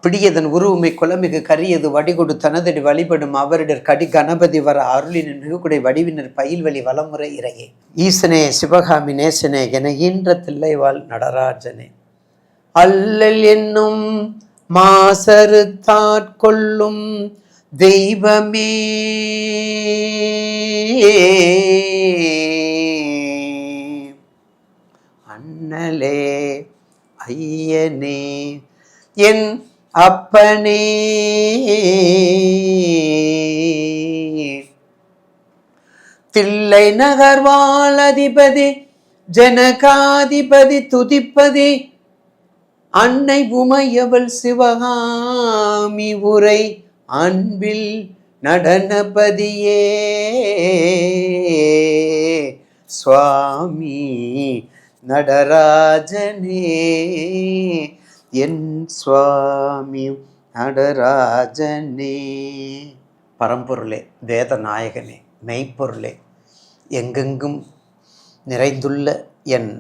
பிடியதன் உருவுமை குலமிகு கரியது வடிகொடு தனதடி வழிபடும் அவரிடர் கடி கணபதி வர அருளின் மிகுகுடை வடிவினர் பயில்வெளி வளமுறை இறையே. ஈசனே சிவகாமி நேசனே என ஈன்ற தில்லைவாழ் நடராஜனே. அல்லல் என்னும் மாசறு தாட்கொள்ளும் தெய்வமே, அண்ணலே ஐயனே என் அப்பனே, தில்லை நகர்வாழ் அதிபதி ஜனகாதிபதி துதிப்பதி அன்னை உமையவள் சிவகாமி உரை அன்பில் நடனபதியே சுவாமி நடராஜனே என் சுவாமி நடராஜனே. பரம்பொருளே, வேத நாயகனே, மெய்ப்பொருளே, எங்கெங்கும் நிறைந்துள்ள என்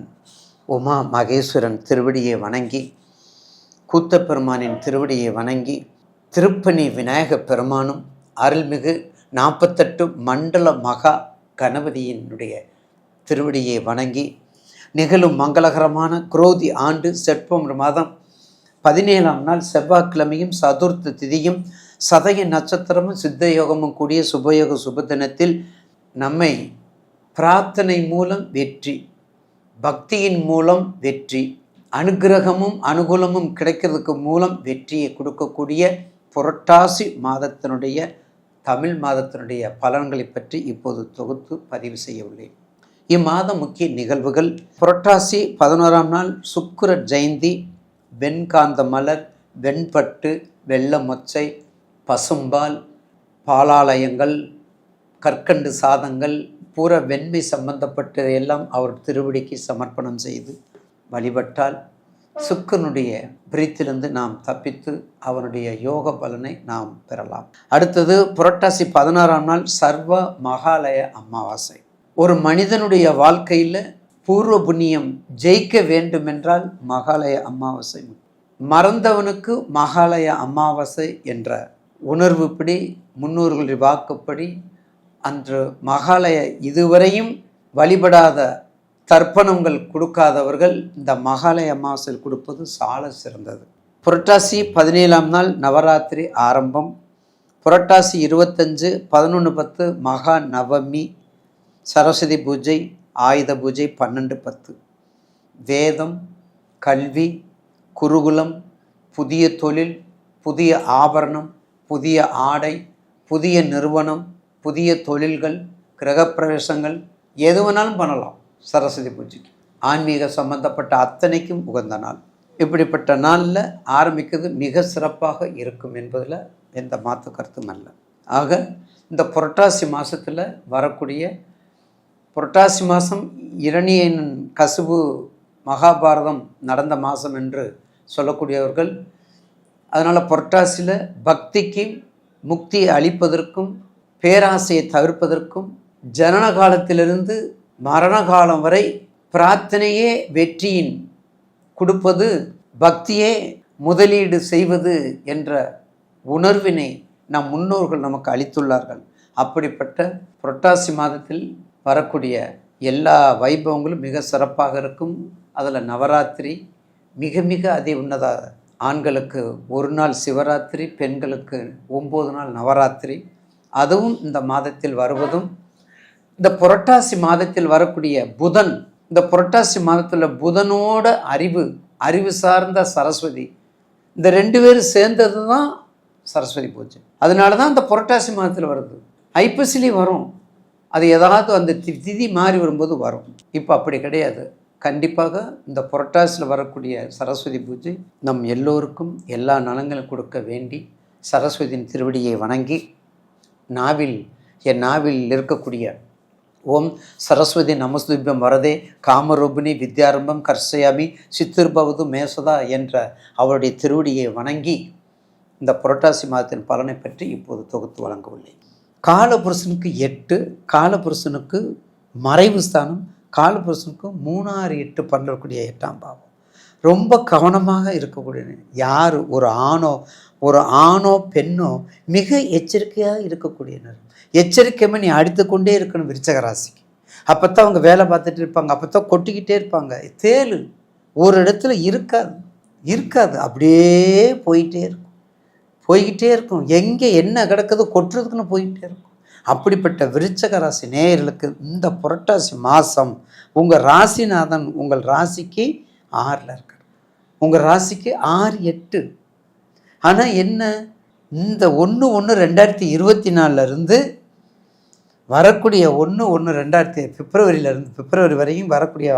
உமா மகேஸ்வரன் திருவடியை வணங்கி, கூத்தப்பெருமானின் திருவடியை வணங்கி, திருப்பணி விநாயக பெருமானும் அருள்மிகு 48 மண்டல மகா கணபதியினுடைய திருவடியை வணங்கி, நிகழும் மங்களகரமான குரோதி ஆண்டு செப்டம்பர் மாதம் 17ஆம் நாள் செவ்வாய்க்கிழமையும் சதுர்த்த திதியும் சதய நட்சத்திரமும் சித்த யோகமும் கூடிய சுபயோக சுபதினத்தில் நம்மை பிரார்த்தனை மூலம் வெற்றி, பக்தியின் மூலம் வெற்றி, அனுகிரகமும் அனுகூலமும் கிடைக்கிறதுக்கு மூலம் வெற்றியை கொடுக்கக்கூடிய புரட்டாசி மாதத்தினுடைய தமிழ் மாதத்தினுடைய பலன்களை பற்றி இப்போது தொகுத்து பதிவு செய்ய உள்ளேன். இம்மாதம் முக்கிய நிகழ்வுகள்: புரட்டாசி 11ஆம் நாள் சுக்கிர ஜெயந்தி, வெண்காந்த மலர், வெண்பட்டு, வெள்ள மொச்சை, பசும்பால், பாலாலயங்கள், கற்கண்டு சாதங்கள், பூர வெண்மை சம்பந்தப்பட்டதையெல்லாம் அவர் திருவடிக்கு சமர்ப்பணம் செய்து வழிபட்டால் சுக்கிரனுடைய பிரித்திலிருந்து நாம் தப்பித்து அவனுடைய யோக பலனை நாம் பெறலாம். அடுத்தது புரட்டாசி 16ஆம் நாள் சர்வ மகாலய அமாவாசை. ஒரு மனிதனுடைய வாழ்க்கையில் பூர்வ புண்ணியம் ஜெயிக்க வேண்டுமென்றால் மகாலய அமாவாசை. மறந்தவனுக்கு மகாலய அமாவாசை என்ற உணர்வுப்படி, முன்னோர்களுடைய வாக்குப்படி அன்று மகாலய இதுவரையும் வழிபடாத தர்ப்பணங்கள் கொடுக்காதவர்கள் இந்த மகாலய அமாவாசையில் கொடுப்பது சால சிறந்தது. புரட்டாசி 17ஆம் நாள் நவராத்திரி ஆரம்பம். புரட்டாசி 25 11/10 மகா நவமி, சரஸ்வதி பூஜை, ஆயுத பூஜை 12/10. வேதம், கல்வி, குருகுலம், புதிய தொழில், புதிய ஆபரணம், புதிய ஆடை, புதிய நிறுவனம், புதிய தொழில்கள், கிரகப்பிரவேசங்கள் எது வேணாலும் பண்ணலாம் சரஸ்வதி பூஜைக்கு. ஆன்மீக சம்பந்தப்பட்ட அத்தனைக்கும் உகந்த நாள். இப்படிப்பட்ட நாளில் ஆரம்பிக்கிறது மிக சிறப்பாக இருக்கும் என்பதில் எந்த மாற்று கருத்தும் அல்ல. ஆக இந்த புரட்டாசி மாதத்தில் வரக்கூடிய புரட்டாசி மாதம் இரணியன் கசுபு மகாபாரதம் நடந்த மாதம் என்று சொல்லக்கூடியவர்கள். அதனால் புரட்டாசியில் பக்திக்கு முக்தியை அளிப்பதற்கும் பேராசையை தவிர்ப்பதற்கும் ஜனன காலத்திலிருந்து மரண காலம் வரை பிரார்த்தனையே வெற்றியின் கொடுப்பது, பக்தியே முதலீடு செய்வது என்ற உணர்வினை நம் முன்னோர்கள் நமக்கு அளித்துள்ளார்கள். அப்படிப்பட்ட புரட்டாசி மாதத்தில் வரக்கூடிய எல்லா வைபவங்களும் மிக சிறப்பாக இருக்கும். அதில் நவராத்திரி மிக மிக அதி உன்னத. ஆண்களுக்கு 1 நாள் சிவராத்திரி, பெண்களுக்கு 9 நாள் நவராத்திரி. அதுவும் இந்த மாதத்தில் வருவதும், இந்த புரட்டாசி மாதத்தில் வரக்கூடிய புதன், இந்த புரட்டாசி மாதத்தில் புதனோட அறிவு சார்ந்த சரஸ்வதி, இந்த 2 பேரும் சேர்ந்தது தான் சரஸ்வதி பூஜை. அதனால தான் இந்த புரட்டாசி மாதத்தில் வருது. ஐப்பசிலி வரும், அது ஏதாவது அந்த திதி மாறி வரும்போது வரும். இப்போ அப்படி கிடையாது. கண்டிப்பாக இந்த புரட்டாசியில் வரக்கூடிய சரஸ்வதி பூஜை நம் எல்லோருக்கும் எல்லா நலங்களும் கொடுக்க வேண்டி சரஸ்வதியின் திருவடியை வணங்கி, என் நாவில் இருக்கக்கூடிய ஓம் சரஸ்வதி நமஸ்துபியம் வரதே காமரூபிணி வித்யாரம்பம் கர்ஷயாமி சித்திர்பவது மேசதா என்ற அவருடைய திருவடியை வணங்கி இந்த புரட்டாசி மாதத்தின் பலனை பற்றி இப்போது தொகுத்து வழங்க உள்ளேன். காலபுருஷனுக்கு 8, காலபுருஷனுக்கு மறைவு ஸ்தானம், காலபுருஷனுக்கு 3, 6, 8 பண்ணக்கூடிய 8ஆம் பாவம். ரொம்ப கவனமாக இருக்கக்கூடிய யார் ஒரு ஆணோ பெண்ணோ மிக எச்சரிக்கையாக இருக்கக்கூடிய நேரம். எச்சரிக்கையாக நீ அடித்துக்கொண்டே இருக்கணும் விருச்சக ராசிக்கு. அப்போ தான் அவங்க வேலை பார்த்துட்டு இருப்பாங்க, அப்போ தான் கொட்டிக்கிட்டே இருப்பாங்க. தேள் ஒரு இடத்துல இருக்காது, அப்படியே போய்கிட்டே இருக்கும். எங்கே என்ன கிடக்குது கொட்டுறதுக்குன்னு போய்கிட்டே இருக்கும். அப்படிப்பட்ட விருச்சக ராசி நேயர்களுக்கு இந்த புரட்டாசி மாதம் உங்கள் ராசிநாதன் உங்கள் ராசிக்கு 6ல் இருக்கார். உங்கள் ராசிக்கு 6, 8. ஆனால் என்ன, இந்த 1/1/2024 வரக்கூடிய 1/1/2000 பிப்ரவரி வரையும் வரக்கூடிய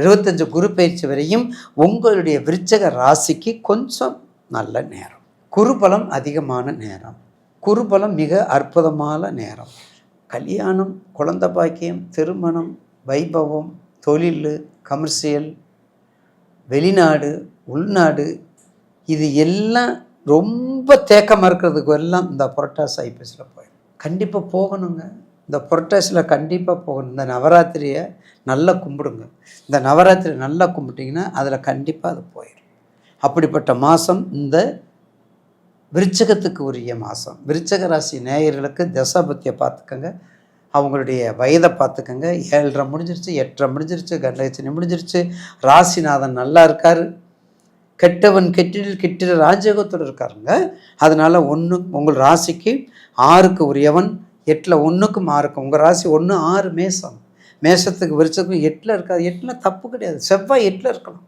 25 குரு பயிற்சி வரையும் உங்களுடைய விருச்சக ராசிக்கு கொஞ்சம் நல்ல நேரம். குருபலம் அதிகமான நேரம். குருபலம் மிக அற்புதமான நேரம். கல்யாணம், குழந்தை பாக்கியம், திருமணம், வைபவம், தொழில், கமர்ஷியல், வெளிநாடு, உள்நாடு, இது எல்லாம் ரொம்ப தேக்கமாக இருக்கிறதுக்கு எல்லாம் இந்த புரட்டாசி ஐப்பசியில் போயிடும். கண்டிப்பாக போகணுங்க. இந்த புரட்டாசியில் கண்டிப்பாக போகணும். இந்த நவராத்திரியை நல்லா கும்பிடுங்க. இந்த நவராத்திரி நல்லா கும்பிட்டிங்கன்னா அதில் கண்டிப்பாக அது போயிடும். அப்படிப்பட்ட மாதம் இந்த விருச்சகத்துக்கு உரிய மாதம். விருச்சக ராசி நேயர்களுக்கு தசாபத்தியை பார்த்துக்கங்க, அவங்களுடைய வயதை பார்த்துக்கங்க. 7.5 முடிஞ்சிருச்சு, 8.5 முடிஞ்சிருச்சு, கண்டகச்சனி முடிஞ்சிருச்சு, ராசிநாதன் நல்லா இருக்கார், கெட்டவன் கெட்டிட ராஜயோகத்தோடு இருக்காருங்க. அதனால் உங்கள் ராசிக்கு 6க்கு உரியவன், 8ல் 1க்கும் 6க்கும். உங்கள் ராசி 1, 6 மேசம். மேசத்துக்கு விருச்சத்துக்கும் 8ல் இருக்காது. 8ல் தப்பு கிடையாது. செவ்வாய் 8ல் இருக்கலாம்.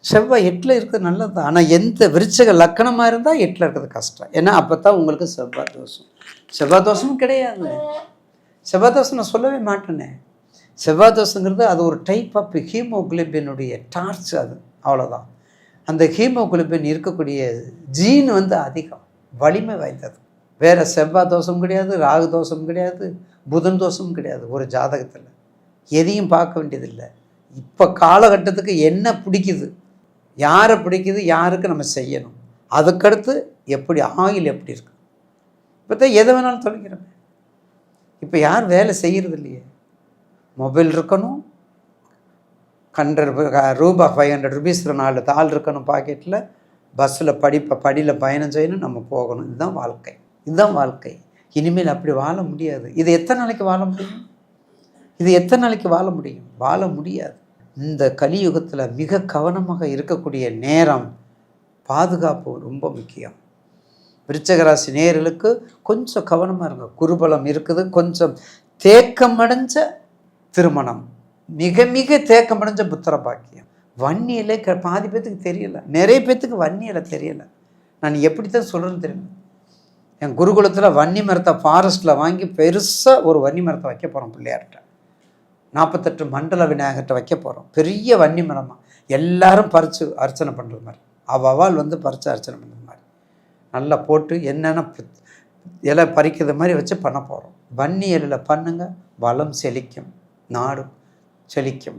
செவ்வாய் 8ல் இருக்கிறது நல்லது தான். ஆனால் எந்த விருச்சக லக்கணமாக இருந்தால் 8ல் இருக்கிறது கஷ்டம். ஏன்னா அப்போ தான் உங்களுக்கு செவ்வாய் தோஷம். செவ்வாய் தோஷமும் கிடையாது. செவ்வாய் தோஷம் நான் சொல்லவே மாட்டேனே. செவ்வாய் தோஷங்கிறது அது ஒரு டைப் ஆஃப் ஹீமோகுளோபினுடைய டார்ச். அது அவ்வளோதான். அந்த ஹீமோகுளோபின் இருக்கக்கூடிய ஜீன் அதிகம், வலிமை வாய்ந்தது. வேறு செவ்வாய் தோஷம் கிடையாது, ராகு தோஷம் கிடையாது, புதன் தோஷமும் கிடையாது. ஒரு ஜாதகத்தில் எதையும் பார்க்க வேண்டியதில்லை. இப்போ காலகட்டத்துக்கு என்ன பிடிக்குது, யாரை பிடிக்குது, யாருக்கு நம்ம செய்யணும், அதுக்கடுத்து எப்படி ஆயில் எப்படி இருக்கு. இப்போ தான் எதை வேணாலும் தொலைக்கிறோம். இப்போ யார் வேலை செய்கிறது இல்லையே. மொபைல் இருக்கணும், 100 ரூபா 500 rupees 4 தாள் இருக்கணும் பாக்கெட்டில், பஸ்ஸில் படியில் பயணம் செய்யணும், நம்ம போகணும். இதுதான் வாழ்க்கை. இனிமேல் அப்படி வாழ முடியாது. இது எத்தனை நாளைக்கு வாழ முடியும்? வாழ முடியாது. இந்த கலியுகத்தில் மிக கவனமாக இருக்கக்கூடிய நேரம். பாதுகாப்பு ரொம்ப முக்கியம். விருச்சக ராசி நேயர்களுக்கு கொஞ்சம் கவனமாக இருங்க. குருபலம் இருக்குது. கொஞ்சம் தேக்கமடைஞ்ச திருமணம், மிக தேக்கமடைஞ்ச புத்திர பாக்கியம். வன்னியலை பாதி பேத்துக்கு தெரியலை, நிறைய பேத்துக்கு வன்னியலை தெரியலை. நான் எப்படித்தான் சொல்கிறேன்னு தெரியல. என் குருகுலத்தில் வன்னி மரத்தை ஃபாரஸ்ட்டில் வாங்கி பெருசாக ஒரு வன்னி மரத்தை வைக்க போகிறோம். பிள்ளையார்கிட்ட 48 மண்டல விநாயகர்கிட்ட வைக்க போகிறோம். பெரிய வன்னி மரமாக எல்லாரும் பறித்து அர்ச்சனை பண்ணுறது மாதிரி, அவால் பறித்து அர்ச்சனை பண்ணுறது மாதிரி நல்லா போட்டு என்னென்ன இலை பறிக்கிறது மாதிரி வச்சு பண்ண போகிறோம். வன்னி இலையில் பண்ணுங்க, வளம் செழிக்கும், நாடு செழிக்கும்.